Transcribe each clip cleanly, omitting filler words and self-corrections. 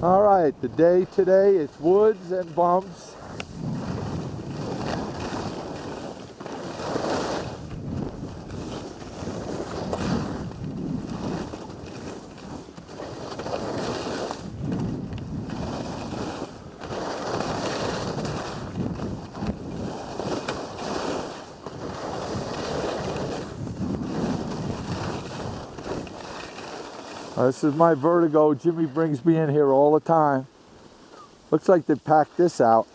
All right, the day today is woods and bumps. This is my Vertigo. Jimmy brings me in here all the time. Looks like they packed this out.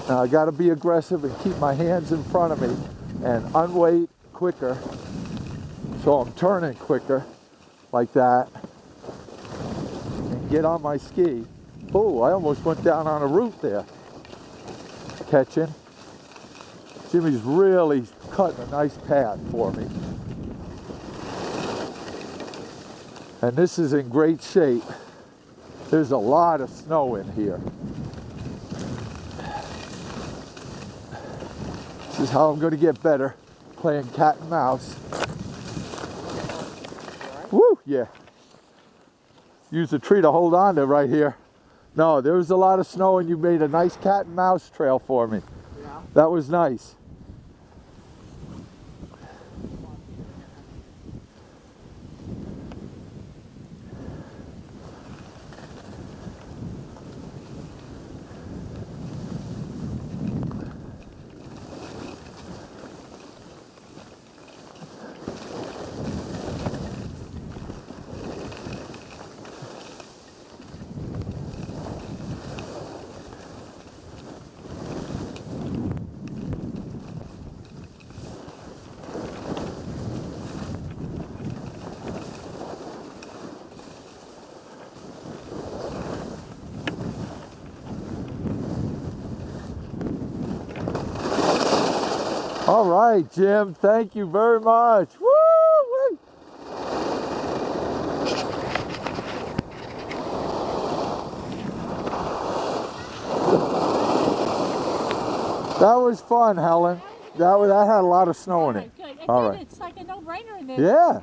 Now I got to be aggressive and keep my hands in front of me and unweight quicker. So I'm turning quicker like that and get on my ski. Oh, I almost went down on a root there. Catching. Jimmy's really cutting a nice path for me. And this is in great shape. There's a lot of snow in here. This is how I'm going to get better, playing cat and mouse. Woo, yeah. Use a tree to hold on to right here. No, there was a lot of snow and you made a nice cat and mouse trail for me. Yeah. That was nice. All right, Jim, thank you very much. Woo! That was fun, Helen. That had a lot of snow in it. Good. All right. It's like a no-brainer in there. Yeah.